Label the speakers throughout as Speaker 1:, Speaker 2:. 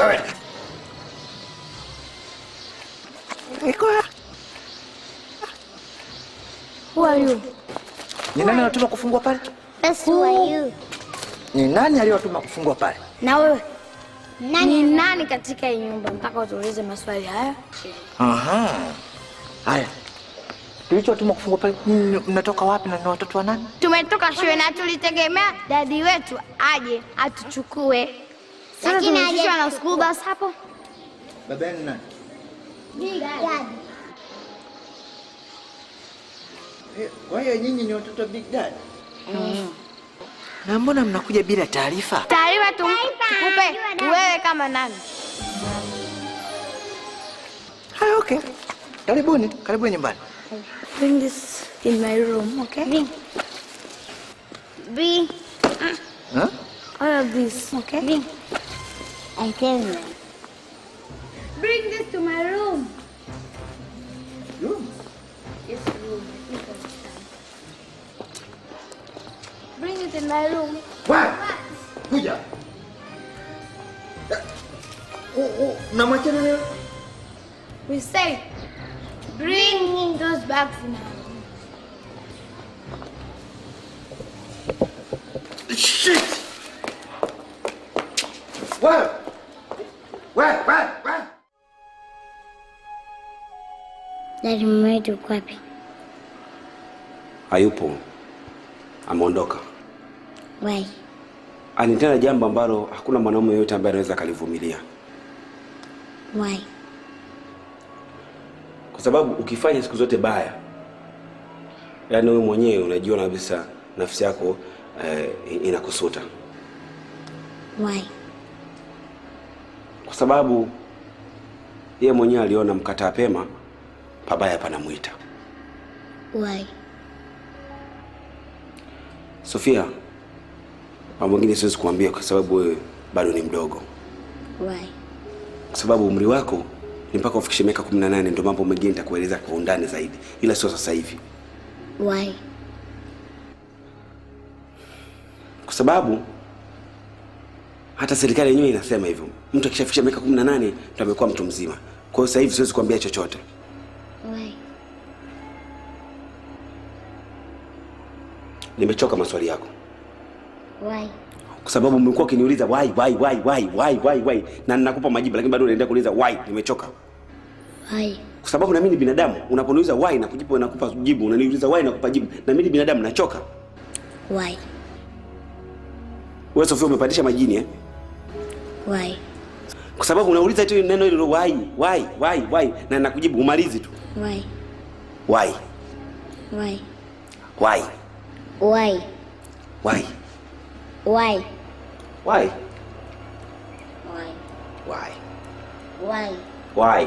Speaker 1: Wewe.
Speaker 2: Who are you?
Speaker 1: Ni nani anatuma kufungua pale?
Speaker 2: Yes, who are you?
Speaker 1: Ni nani aliyotuma kufungua pale?
Speaker 2: Na wewe? Ni nani katika hii nyumba mpaka utuulize maswali haya?
Speaker 1: Aha. Haya. Tulichotuma kufungua pale, mnatoka wapi na ni watoto wa nani?
Speaker 2: Tumetoka shule na tulitegemea dadi wetu aje atuchukue. Sasa tunashishwa na school bus hapo.
Speaker 1: Baba yenu nani?
Speaker 2: Dadi.
Speaker 1: Kwa hiyo nyinyi ni watoto Big Dad? Na mbona mnakuja bila taarifa?
Speaker 2: Taarifa tukupe wewe kama nani?
Speaker 1: Haya, okay. Karibuni nyumbani.
Speaker 2: Bring this in my room, okay? Bring.
Speaker 1: Huh?
Speaker 2: All of this, okay? Bring. I tell you. Bring this to my room.
Speaker 1: Room?
Speaker 2: Yes, room. Bring it in my room.
Speaker 1: What? Kuja. Mnamwachana leo?
Speaker 2: We say, bring those bags in our room.
Speaker 1: Shit! What?
Speaker 2: Daddy mwetu uko wapi?
Speaker 3: Hayupo. Ameondoka.
Speaker 2: Why?
Speaker 3: Anitenda jambo ambalo hakuna mwanaume yote ambaye anaweza kalivumilia.
Speaker 2: Why?
Speaker 3: Kwa sababu ukifanya siku zote baya, yaani wewe mwenyewe unajiona kabisa nafsi yako inakusuta.
Speaker 2: Why?
Speaker 3: Kwa sababu yeye mwenyewe aliona mkataa pema pabaya panamuita.
Speaker 2: Why?
Speaker 3: Sofia, mambo mengine siwezi kuambia kwa sababu wewe bado ni mdogo.
Speaker 2: Why?
Speaker 3: Kwa sababu umri wako ni mpaka ufikishe miaka 18 ndio mambo mengine nitakueleza kwa undani zaidi. Ila sio sasa hivi.
Speaker 2: Why?
Speaker 3: Kwa sababu hata serikali yenyewe inasema hivyo. Mtu akishafikisha miaka 18 ndio amekuwa mtu mzima. Kwa hiyo sasa hivi siwezi kuambia chochote.
Speaker 2: Why?
Speaker 3: Nimechoka maswali yako.
Speaker 2: Why?
Speaker 3: Kwa sababu umekuwa ukiniuliza why na ninakupa majibu lakini bado unaendelea kuuliza why. Nimechoka.
Speaker 2: Why?
Speaker 3: Kwa sababu na mimi ni binadamu. Unaponiuliza why na kujibu nakupa jibu, unaniuliza why na kukupa jibu. Na mimi ni binadamu, nachoka.
Speaker 2: Why?
Speaker 3: Wewe Sofia umepandisha majini eh?
Speaker 2: Why?
Speaker 3: Kwa sababu unauliza tu neno hilo why na nakujibu umalizi tu.
Speaker 2: Why?
Speaker 3: Why?
Speaker 2: Why?
Speaker 3: Why?
Speaker 2: Why?
Speaker 3: Why?
Speaker 2: Why?
Speaker 3: Why?
Speaker 2: Why?
Speaker 3: Why?
Speaker 2: Why?
Speaker 3: Why?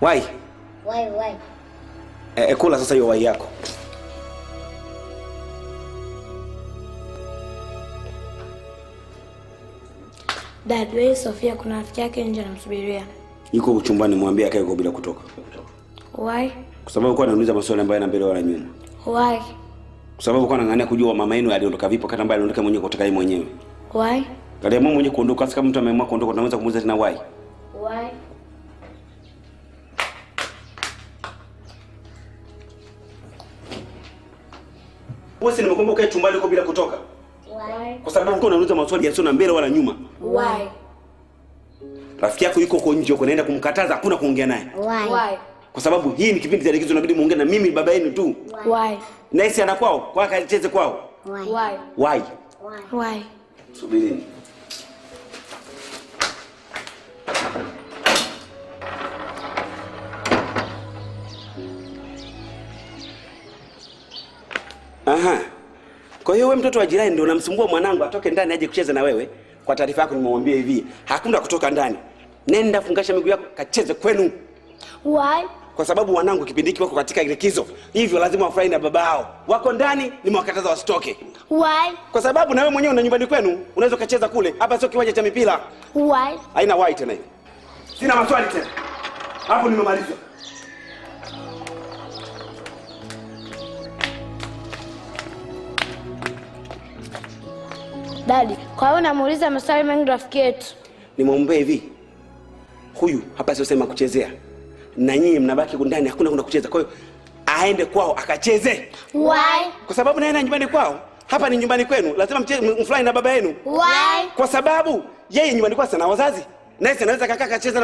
Speaker 2: Why?
Speaker 3: Why?
Speaker 2: Why?
Speaker 3: Kula sasa hiyo why yako.
Speaker 2: Dad, wewe Sofia kuna rafiki yake nje anamsubiria.
Speaker 3: Yuko chumbani, mwambie akae huko bila kutoka.
Speaker 2: Why?
Speaker 3: Kwa sababu kwa anauliza maswali ambayo yana mbele wala nyuma.
Speaker 2: Why?
Speaker 3: Kwa sababu kwa anang'ania kujua mama yenu aliondoka vipi kama ambaye aliondoka mwenyewe kutoka yeye mwenyewe.
Speaker 2: Why?
Speaker 3: Kale mama mwenyewe kuondoka, kama mtu ameamua kuondoka tunaweza kumuuliza tena why.
Speaker 2: Why?
Speaker 3: Wewe si nimekuomba ukae chumbani huko bila kutoka?
Speaker 2: Why?
Speaker 3: Kwa sababu uko unauliza maswali yasio na mbele wala nyuma.
Speaker 2: Why?
Speaker 3: Rafiki yako yuko huko nje, uko naenda kumkataza, hakuna kuongea naye.
Speaker 2: Why?
Speaker 3: Kwa sababu hii ni kipindi cha likizo, inabidi muongee na mimi baba yenu tu.
Speaker 2: Why?
Speaker 3: Na hisi anakwao, kwa akacheze kwao.
Speaker 2: Why?
Speaker 3: Why?
Speaker 2: Why?
Speaker 3: Subirini. Aha. Kwa hiyo wewe mtoto wa jirani ndio unamsumbua mwanangu atoke ndani aje kucheza na wewe. Kwa taarifa yako nimemwambia hivi, hakuna kutoka ndani. Nenda fungasha miguu yako kacheze kwenu.
Speaker 2: Why?
Speaker 3: Kwa sababu wanangu kipindi hiki wako katika likizo. Hivyo lazima wafurahi na babao. Wako ndani nimewakataza wasitoke.
Speaker 2: Why?
Speaker 3: Kwa sababu na wewe mwenyewe una nyumbani kwenu, unaweza kacheza kule. Hapa sio kiwanja cha mipira.
Speaker 2: Why?
Speaker 3: Haina why tena hiyo. Sina maswali tena. Hapo nimemaliza.
Speaker 2: Dadi, kwa hiyo unamuuliza maswali mengi rafiki yetu.
Speaker 3: Nimwombe hivi. Huyu hapa sio sema kuchezea. Na nyinyi mnabaki ndani, hakuna kuna kucheza. Kwa hiyo aende kwao akacheze.
Speaker 2: Why?
Speaker 3: Kwa sababu naenda nyumbani kwao. Hapa ni nyumbani kwenu. Lazima mfurahi na baba yenu.
Speaker 2: Why?
Speaker 3: Kwa sababu yeye nyumbani kwao sana wazazi. Naye anaweza kakaa akacheza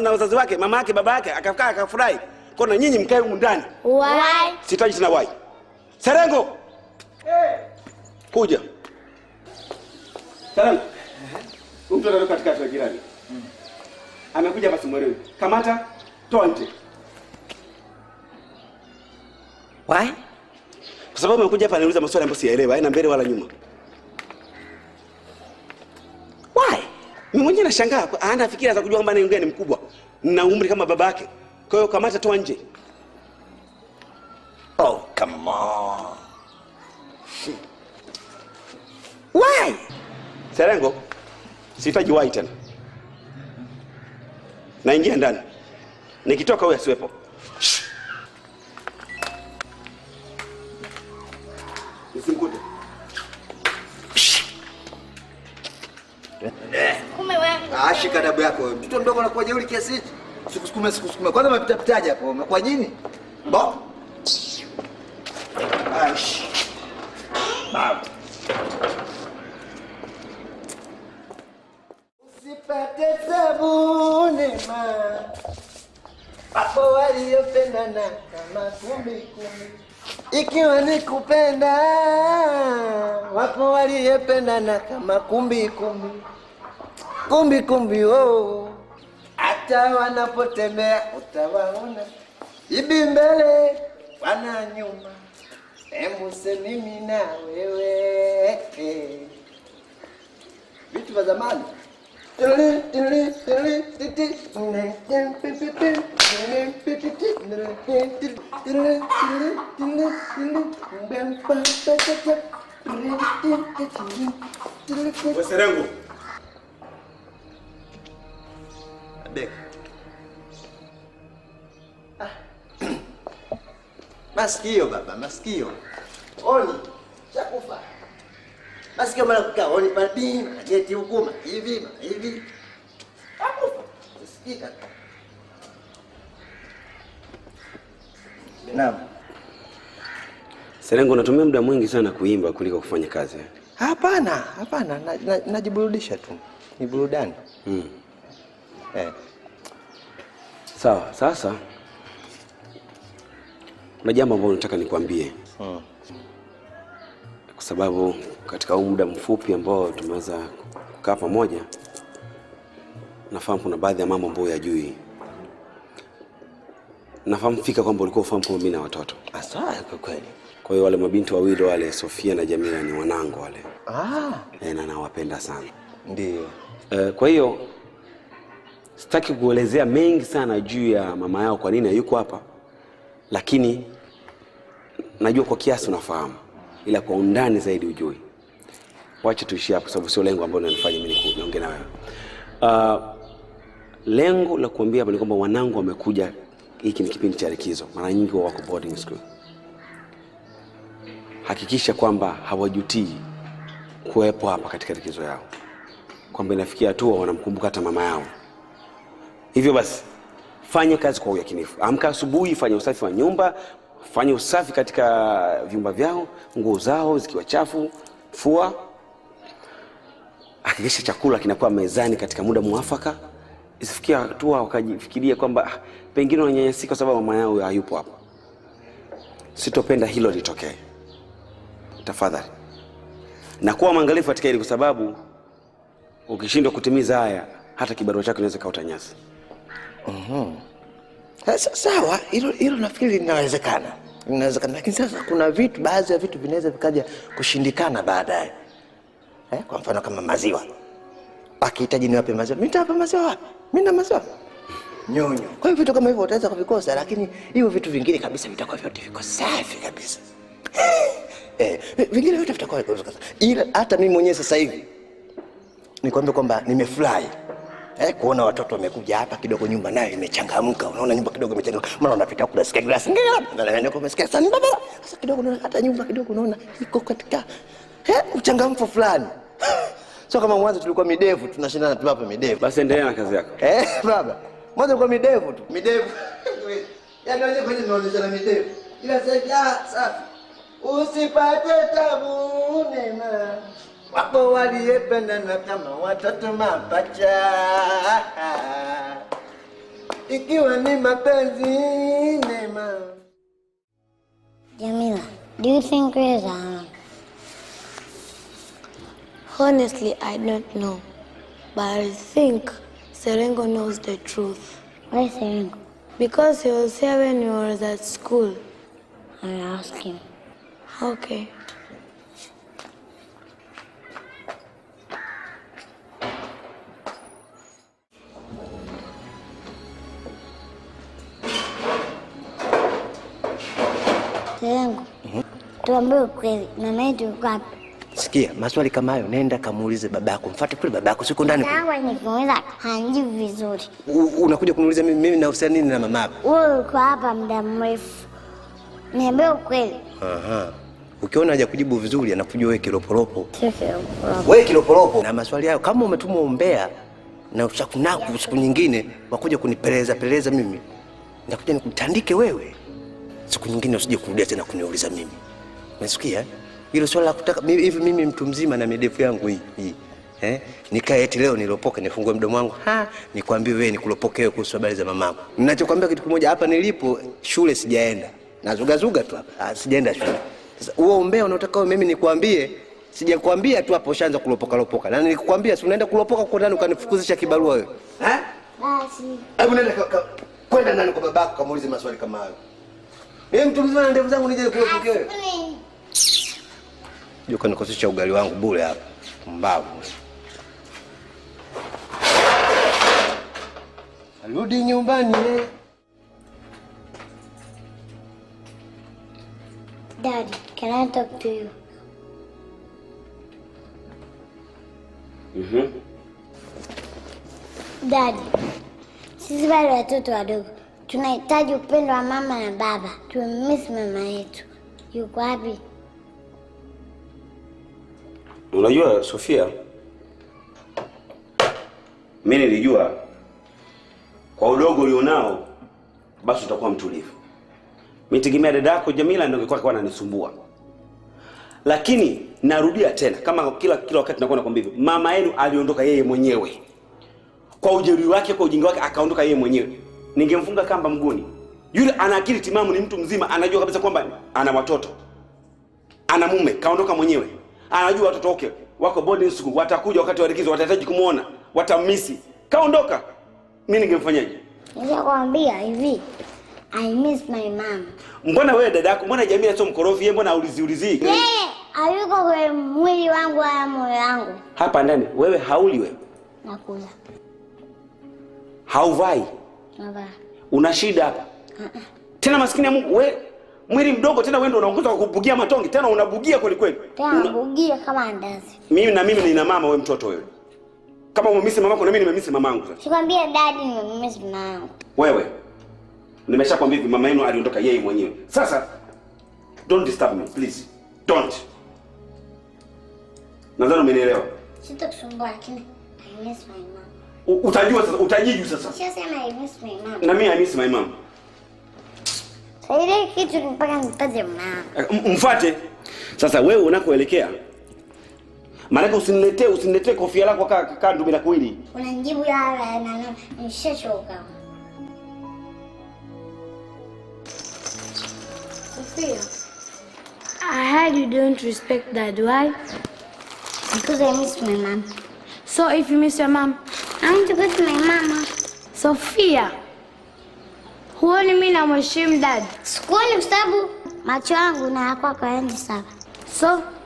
Speaker 3: na wazazi wake, mama yake, baba yake, akakaa akafurahi. Kwa na nyinyi mkae huko ndani.
Speaker 2: Why?
Speaker 3: Sitaji tena why. Serengo. Kuja. Serengo. Mtu anatoka katikati ya jirani. Amekuja basi mwelewe. Kamata, toa nje.
Speaker 1: Why?
Speaker 3: Kwa sababu amekuja hapa anauliza maswali ambayo siyaelewa, haina mbele wala nyuma. Why? Mimi mwenyewe nashangaa, hana fikira za kujua kwamba ni ngeni mkubwa. Na umri kama babake. Kwa hiyo kamata, toa nje.
Speaker 1: Oh, come on. Why?
Speaker 3: Serengo, sihitaji why tena. Naingia ndani. Nikitoka wewe asiwepo. Usimkute.
Speaker 2: Kume wewe.
Speaker 4: Shika adabu yako. Mtoto mdogo anakuwa jeuri kiasi hichi. Sikusukume. Kwanza umepita pitaje hapo? Umekuwa nini? Bo. Baba. Usipate tabu nema. Hapo waliopendana kama kumi. Ikiwa ni kupenda, wapo waliopendana kama kumbi. Kumbi, oh. Hata wanapotembea utawaona. Ibi mbele, wana nyuma. Hebu se mimi na wewe. Vitu vya zamani.
Speaker 3: Serengo.
Speaker 4: Bek. Masikio baba, masikio. Oni, chakufa. Masikio mara kukaa, oni padi, ajeti hukuma, hivi. Chakufa. Sikika. Naam.
Speaker 3: Serengo, unatumia muda mwingi sana kuimba kuliko kufanya kazi.
Speaker 4: Hapana, najiburudisha tu. Ni burudani.
Speaker 3: Sawa, sasa kuna jambo ambalo nataka nikwambie. Kwa sababu katika huu muda mfupi ambao tumeweza kukaa pamoja, nafahamu kuna baadhi ya mambo ambayo hujui. Nafahamu fika kwamba ulikuwa ufahamu kwamba mimi na watoto.
Speaker 4: Sawa kwa kweli.
Speaker 3: Kwa hiyo wale mabinti wawili wale, Sofia na Jamila, ni wanangu wale. Na nawapenda sana.
Speaker 4: Ndio.
Speaker 3: Kwa hiyo sitaki kuelezea mengi sana juu ya mama yao kwa nini hayuko hapa. Lakini najua kwa kiasi unafahamu, ila kwa undani zaidi ujui. Wacha tuishie hapo sababu sio lengo ambalo linanifanya mimi niongee na wewe. Lengo la kuambia hapa ni kwamba wanangu wamekuja, hiki ni kipindi cha likizo. Mara nyingi wako boarding school. Hakikisha kwamba hawajutii kuwepo hapa katika likizo yao. Kwamba inafikia hatua wanamkumbuka hata mama yao. Hivyo basi, fanya kazi kwa uyakinifu. Amka asubuhi, fanya usafi wa nyumba, fanya usafi katika vyumba vyao, nguo zao zikiwa chafu, fua. Hakikisha chakula kinakuwa mezani katika muda mwafaka. Isifikia hatua wakajifikiria kwamba pengine wananyanyasika kwa sababu mama yao hayupo hapa. Sitopenda hilo litokee. Tafadhali. Na kuwa mwangalifu katika hili kwa sababu ukishindwa kutimiza haya, hata kibarua chako kinaweza kaota nyasi.
Speaker 4: Sawa, hilo nafikiri linawezekana. Lakini sasa kuna baadhi ya vitu vinaweza vikaja kushindikana baadaye. Kwa mfano kama maziwa. Akihitaji niwape maziwa, mimi nitawapa maziwa wapi? Mimi na maziwa nyonyo. Kwa hiyo vitu kama hivyo utaweza kuvikosa, lakini hivyo vitu vingine kabisa vitakuwa vyote viko safi kabisa. Vingine vyote vitakuwa viko safi. Ila hata mimi mwenyewe sasa hivi nikwambia kwamba nimefurahi. Kuona watoto wamekuja hapa kidogo, nyumba nayo imechangamka. Unaona nyumba kidogo imechangamka. Maana unapita huko unasikia glasi ngela. Na ndio umesikia sana baba. Sasa kidogo unaona hata nyumba kidogo unaona iko katika uchangamfu fulani. Sio kama mwanzo tulikuwa midevu tunashindana tu hapa midevu.
Speaker 3: Basi endelea na kazi yako.
Speaker 4: Baba. Mwanzo tulikuwa midevu tu. Midevu. Yaani wewe kwenye tunaonyeshana midevu. Ila sasa safi. Usipate tabu Neema. Wapo waliyependana kama watoto mapacha. Ikiwa ni mapenzi Neema.
Speaker 2: Jamila, do you think we're
Speaker 5: Honestly, I don't know. But I think Serengo knows the truth.
Speaker 2: Why Serengo?
Speaker 5: Because he was here when he was at school.
Speaker 2: I'll ask him.
Speaker 5: Okay.
Speaker 2: Serengo, tuambie ukweli, mama yetu yuko wapi?
Speaker 4: Sikia, maswali kama hayo nenda kamuulize babako. Mfuate kule babako, siko ndani.
Speaker 2: Sawa, nikimuuliza hanijibu vizuri.
Speaker 4: Unakuja kuniuliza mimi nahusiana nini na mamako?
Speaker 2: Wewe uko hapa muda mrefu. Niambie ukweli.
Speaker 4: Ukiona haja kujibu vizuri anakujua wewe kilopolopo.
Speaker 2: Sio kilopolopo.
Speaker 4: Wewe kilopolopo. Na maswali hayo kama umetumwa umbea na ushakunaku siku nyingine wakuja kunipeleza mimi. Nitakuja nikutandike wewe. Siku nyingine usije kurudia tena kuniuliza mimi. Umesikia? Hilo swala la kutaka mimi mtu mzima na midefu yangu hii. Nikae eti leo nilopoke nifungue mdomo wangu. Nikwambie wewe nikulopokewe kuhusu habari za mamako. Ninachokwambia kitu kimoja, hapa nilipo shule sijaenda. Nazugazuga tu hapa. Sijaenda shule. Sasa huo umbea unaotaka mimi nikwambie, sijakwambia tu hapo ushaanza kulopoka. Na nilikwambia si unaenda kulopoka kwa ndani ukanifukuzisha kibarua wewe.
Speaker 2: Basi.
Speaker 4: Hebu nenda kwenda ndani kwa babako kamuulize maswali kama hayo. Mimi mtu mzima na ndevu zangu nije kulopokea wewe. Yuko nikosesha ugali wangu bure hapa. Mbavu. Arudi nyumbani
Speaker 2: Daddy, can I talk to you? Daddy, sisi bado watoto wadogo. Tunahitaji upendo wa mama na baba. Tumemiss mama yetu. Yuko wapi?
Speaker 3: Unajua Sofia, mimi nilijua kwa udogo ulionao basi utakuwa mtulivu. Mimi tegemea dada yako Jamila ndio angekuwa ananisumbua. Lakini narudia tena kama kila wakati nakuwa nakwambia hivi, mama yenu aliondoka yeye mwenyewe. Kwa ujeuri wake, kwa ujinga wake akaondoka yeye mwenyewe. Ningemfunga kamba mguuni. Yule ana akili timamu, ni mtu mzima, anajua kabisa kwamba ana watoto. Ana mume, kaondoka mwenyewe. Anajua watoto wake wako boarding school, watakuja wakati wa likizo, watahitaji kumuona, watamisi. Kaondoka. Mimi ningemfanyaje?
Speaker 2: Nishakwambia hivi, I miss my mom.
Speaker 3: Mbona wewe dada yako, mbona Jamila sio mkorofi, yeye mbona aulizi?
Speaker 2: Yeye hayuko kwa mwili wangu wala moyo wangu.
Speaker 3: Hapa ndani wewe hauli wewe.
Speaker 2: Nakula.
Speaker 3: Hauvai.
Speaker 2: Baba.
Speaker 3: Una shida hapa. Tena maskini ya Mungu, wewe mwili mdogo tena wewe ndio unaongoza kwa kubugia matongi, tena unabugia kweli kweli.
Speaker 2: Tena bugia kama andazi.
Speaker 3: Mimi nina mama, wewe mtoto wewe. Kama umemisi mamako na mimi nimemisi mamangu sasa.
Speaker 2: Sikwambia daddy nimemisi mamangu.
Speaker 3: Wewe. Nimeshakwambia hivi, mama yenu aliondoka yeye mwenyewe. Sasa don't disturb me please. Don't. Nadhani umenielewa.
Speaker 2: Sitakusumbua lakini I miss my mom.
Speaker 3: Utajua sasa, utajiju sasa.
Speaker 2: Sasa I miss my mom.
Speaker 3: Na mimi I miss my mom.
Speaker 2: Ile kitu mpaka nipate mama.
Speaker 3: Mfuate. Sasa wewe unakoelekea, maana usiniletee kofia lako kaka ndumila kweli.
Speaker 2: Unanijibu yala na nishachoka.
Speaker 5: Sophia, I heard you don't respect Dad. Why?
Speaker 2: Because I miss my mom.
Speaker 5: So if you miss your mom,
Speaker 2: I want to go to my mama.
Speaker 5: Sophia, huoni mimi namheshimu Dad?
Speaker 2: Sikuoni kwa sababu macho yangu na yako hayaendi sawa.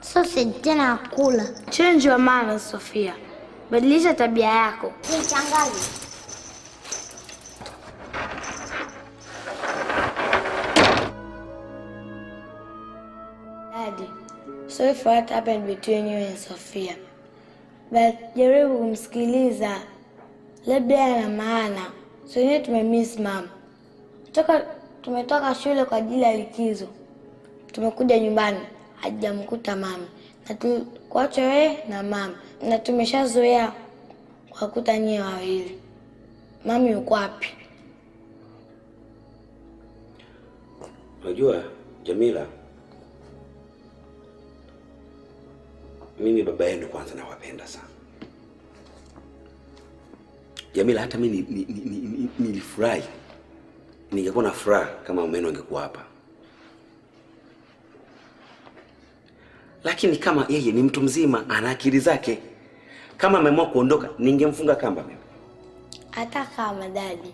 Speaker 2: So tena kula.
Speaker 5: Change your manners, Sophia. Badilisha tabia yako.
Speaker 2: Nichanganye.
Speaker 5: Daddy, sorry for what happened between you and Sophia. But jaribu kumsikiliza. Labda ana maana. So yeye tumemiss mom. Tumetoka shule kwa ajili ya likizo. Tumekuja nyumbani, hajamkuta mama. kuacha wewe na mama, na tumeshazoea kuwakuta nyie wawili. Mami yuko wapi?
Speaker 3: Unajua Jamila, mimi baba yenu kwanza nawapenda sana. Jamila, hata mimi nilifurahi. Ningekuwa na furaha kama umeno angekuwa hapa. Lakini kama yeye ni mtu mzima, ana akili zake, kama ameamua kuondoka, ningemfunga kamba mimi.
Speaker 5: Hata kama dadi,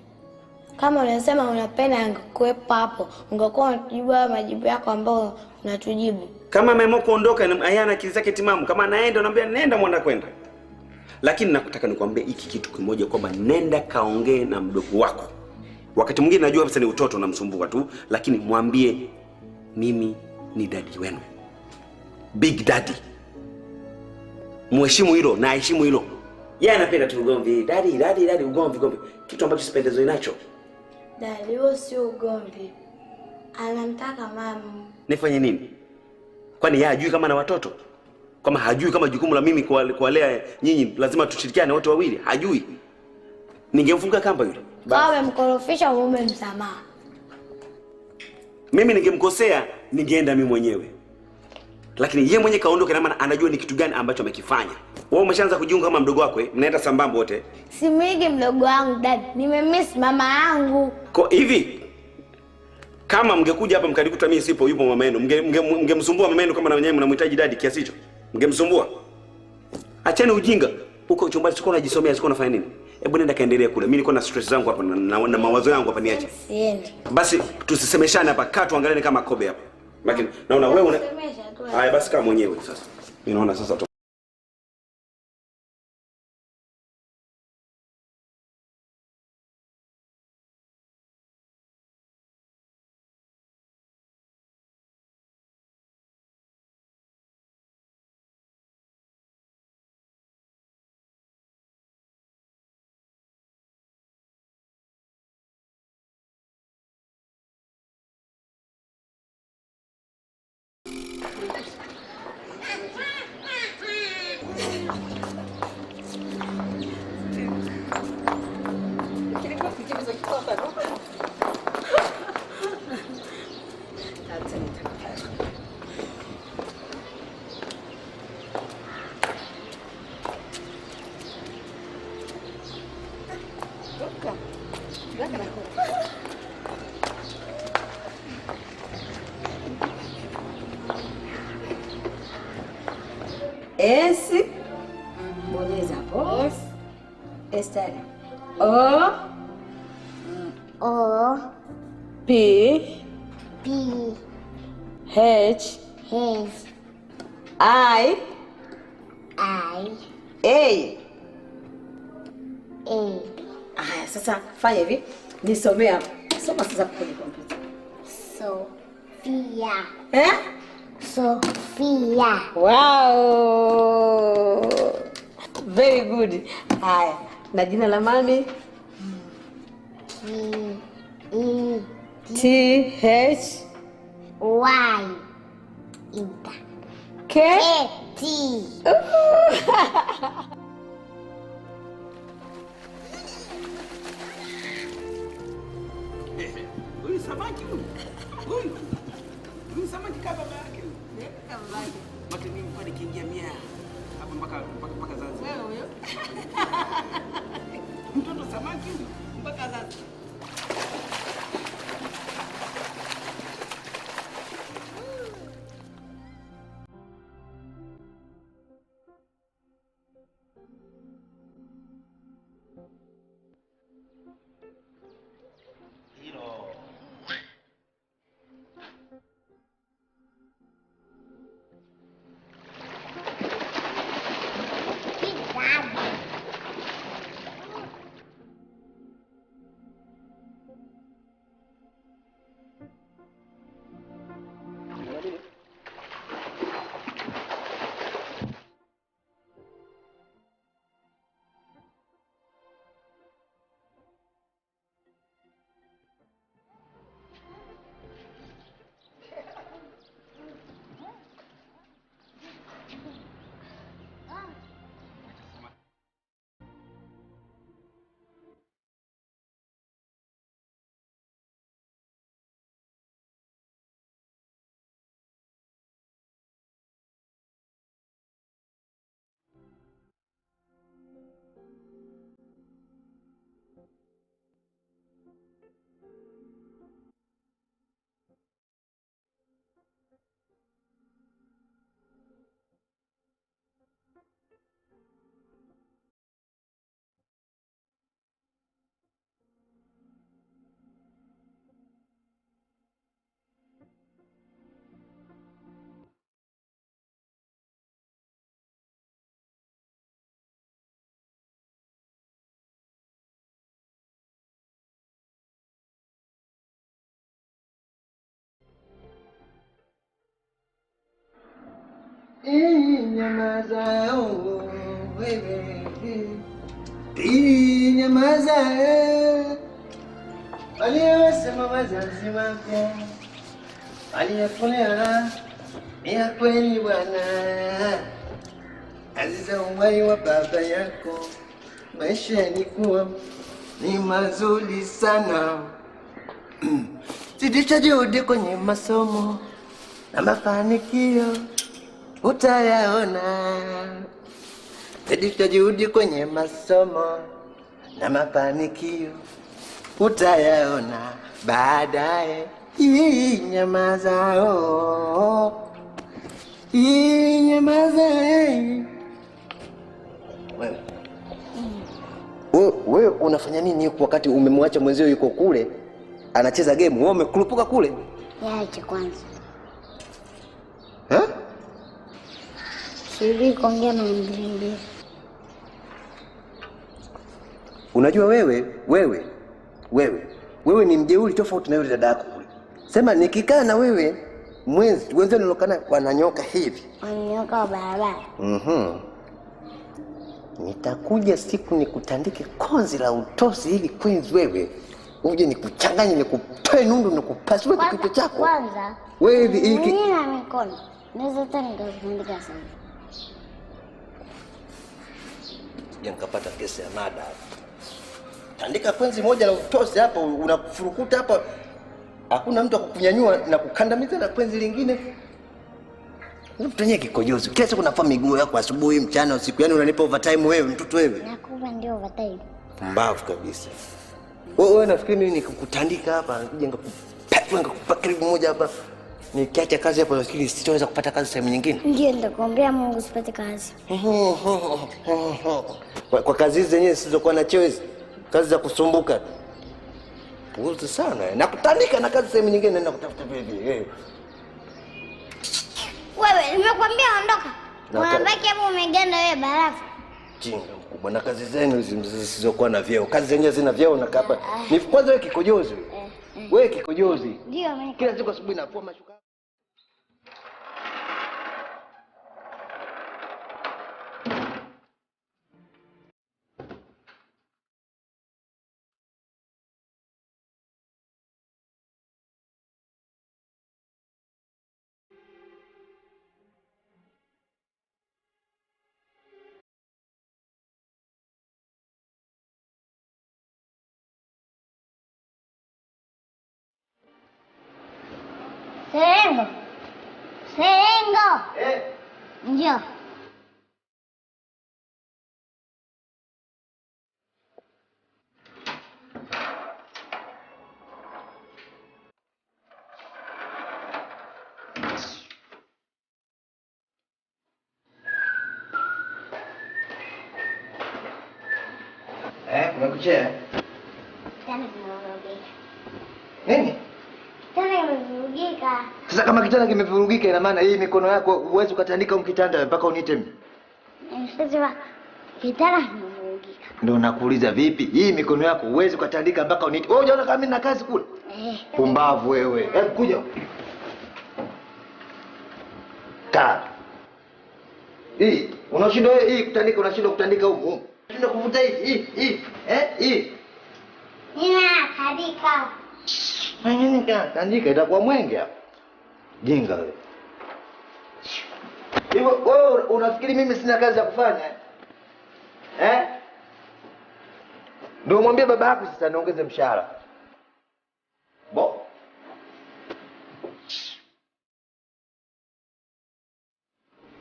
Speaker 5: kama unasema unapenda angekuwepo hapo, ungekuwa unajibu majibu yako ambayo unatujibu.
Speaker 3: Kama ameamua kuondoka, ana akili zake timamu. Kama anaenda, unamwambia nenda, mwenda kwenda. Lakini nakutaka nikwambie hiki kitu kimoja, kwamba nenda kaongee na mdogo wako. Wakati mwingine najua sasa ni utoto unamsumbua tu, lakini mwambie mimi ni dadi wenu. Big Daddy. Mheshimu hilo na heshimu hilo. Yeye anapenda tu ugomvi. Daddy ugomvi. Kitu ambacho sipendezwi nacho.
Speaker 5: Daddy, huo sio ugomvi. Anamtaka mama.
Speaker 3: Nifanye nini? Kwani yeye hajui kama na watoto? Kama hajui kama jukumu la mimi kuwalea nyinyi lazima tushirikiane wote wawili? Hajui. Ningemfunga kamba yule.
Speaker 5: Kama mkorofisha mume msamaha.
Speaker 3: Mimi ningemkosea, ningeenda mimi mwenyewe. Lakini yeye mwenyewe kaondoka, na maana anajua ni kitu gani ambacho amekifanya. Wewe umeshaanza kujiunga kama mdogo wako, mnaenda sambamba wote.
Speaker 5: Simwige mdogo wangu dadi, nimemiss mama yangu.
Speaker 3: Kwa hivi kama mngekuja hapa mkanikuta mimi sipo, yupo mama yenu, mngemsumbua mama yenu kama na wenyewe mnamhitaji dadi kiasi hicho? Mngemsumbua? Acheni ujinga. Huko chumbani siko unajisomea, siko unafanya nini? Hebu nenda kaendelea kule. Mimi niko na stress zangu hapa na mawazo yangu hapa, niache.
Speaker 5: Siende.
Speaker 3: Basi tusisemeshane hapa, kaa tuangaliane kama kobe hapa. Lakini naona wewe una haya, basi kama mwenyewe sasa. Mimi naona sasa
Speaker 1: S, bonyeza hapo.
Speaker 2: S.
Speaker 1: Esther. O.
Speaker 2: O.
Speaker 1: P.
Speaker 2: P.
Speaker 1: H.
Speaker 2: H.
Speaker 1: I.
Speaker 2: I.
Speaker 1: A.
Speaker 2: A.
Speaker 1: Aya, sasa fanya hivi. Nisomee hapo. Soma sasa kwenye kompyuta.
Speaker 2: Sofia. Sofia.
Speaker 1: Wow. Very good. Haya, na jina la mami? T H
Speaker 2: Y. Ita.
Speaker 1: K
Speaker 2: T.
Speaker 3: huyu samaki huyu. Huyu samaki kama baba yake. Kama baba yake. Wote mimi kwa nikiingia mia hapa mpaka Zanzibar. Wewe huyo. Mtoto samaki huyu mpaka Zanzibar.
Speaker 4: Nyamaza wewe, nyamaza aliyosema wazazi wako aliyekulea ni ya kweli bwana. Aziza uhai wa baba yako, maisha yalikuwa ni mazuri sana. Zidisha juhudi kwenye masomo na mafanikio utayaona. Zidisha juhudi kwenye masomo na mafanikio utayaona baadaye. Nyamaza nyamaza. Wewe unafanya nini huko wakati umemwacha mwenzio yuko kule anacheza game? Wewe umekurupuka kule?
Speaker 2: Yaache kwanza.
Speaker 5: Siri kuongea na mbili.
Speaker 4: Unajua wewe ni mjeuri tofauti na yule dada yako kule. Sema nikikaa na wewe wenzao nilokana wananyoka hivi.
Speaker 2: Wananyoka wa barabara.
Speaker 4: Nitakuja siku nikutandike konzi la utosi hivi kwenzi wewe. Uje nikuchanganye nikutoe nundu nikupasue kichwa chako.
Speaker 2: Kwanza.
Speaker 4: Wewe hiki.
Speaker 2: Mimi na mikono. Naweza hata nikakutandika sana.
Speaker 4: Nikapata kesi ya mada. Tandika kwenzi moja la utosi hapa unafurukuta hapa. Hakuna mtu akukunyanyua na kukandamiza na kwenzi lingine. Unatanyia kikojozi. Kila siku unafanya miguu yako asubuhi, mchana, usiku. Yaani unanipa overtime wewe, mtoto wewe.
Speaker 2: Nakupa ndio overtime.
Speaker 4: Mbavu kabisa. Wewe nafikiri mimi nikukutandika hapa, nikija ngakupa karibu moja hapa. Nikiacha kazi hapo nafikiri sitaweza kupata kazi sehemu nyingine.
Speaker 2: Ndio nitakuombea Mungu usipate kazi.
Speaker 4: Kwa kazi hizi zenyewe zisizokuwa na choice. Kazi za kusumbuka. Puuzi sana. Nakutandika na kazi sehemu nyingine naenda kutafuta bibi.
Speaker 2: Wewe nimekwambia ondoka. Unabaki hapo umeganda wewe barafu.
Speaker 4: Jinga mkubwa na kazi zenu zisizokuwa na vyeo. Kazi zenyewe zina vyeo na kapa. Ni kwanza wewe kikojozi. Wewe kikojozi.
Speaker 2: Ndio mimi.
Speaker 4: Kila siku asubuhi nafua mashuka.
Speaker 2: Serengo. Njoo.
Speaker 4: Umekuchea?
Speaker 2: Tena kimevurugika.
Speaker 4: Nini?
Speaker 2: Tena kimevurugika.
Speaker 4: Sasa kama kitanda kimevurugika ina maana hii mikono yako uweze ukatandika mkitanda mpaka unite mimi.
Speaker 2: Sasa kitanda kimevurugika.
Speaker 4: Ndio nakuuliza vipi? Hii mikono yako uweze ukatandika mpaka unite. Wewe unaona kama mimi na kazi kule? Pumbavu wewe. Hebu kuja. Kaa. Hii, unashindwa hii kutandika, unashindwa kutandika huko. Unashindwa kuvuta hii. Hii.
Speaker 2: Ninatandika.
Speaker 4: Nini tandika itakuwa mwenge hapa. Jinga wewe. Hivyo wewe unafikiri mimi sina kazi ya kufanya? Ndio mwambie baba yako sasa niongeze mshahara.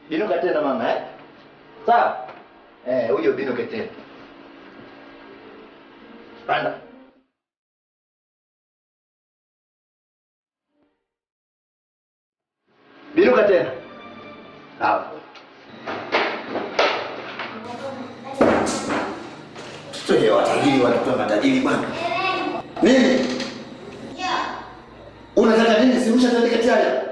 Speaker 4: Binuka tena mama Sawa? Huyo binuka tena. Panda. Binuka tena. Sawa. Tuye watajiri watakuwa matajiri bwana. Nini? Unataka nini? Simsha tandika tayari.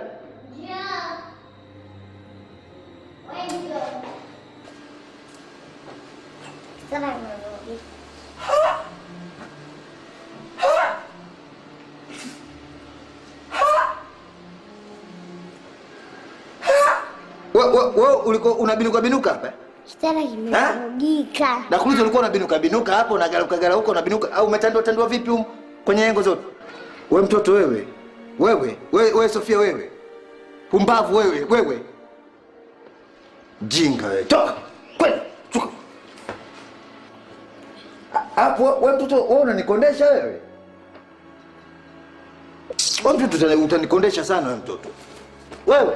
Speaker 4: Wewe ulikuwa unabinuka hapa?
Speaker 2: Kitanda kimevurugika.
Speaker 4: Na kuuliza ulikuwa unabinuka hapo na gala huko unabinuka au umetandwa vipi kwenye engo zote? Wewe mtoto wewe. Wewe Sofia wewe. Pumbavu wewe. Jinga wewe. Toka. Kwenda. Chuka. Hapo wewe mtoto wewe unanikondesha wewe. Wewe mtoto utanikondesha sana wewe mtoto. Wewe.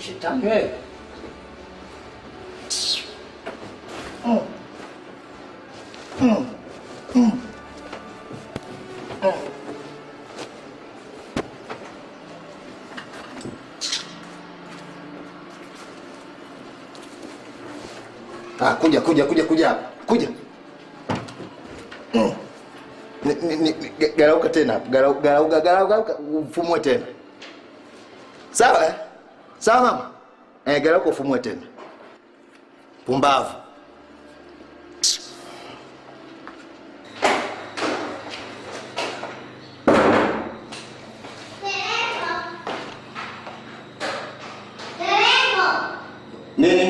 Speaker 4: Shetani wewe. Kuja hapa. Kuja. Garauka tena. Garauka ufumue tena. Sawa eh? Sawa mama? Garauka ufumue tena. Pumbavu. Nini?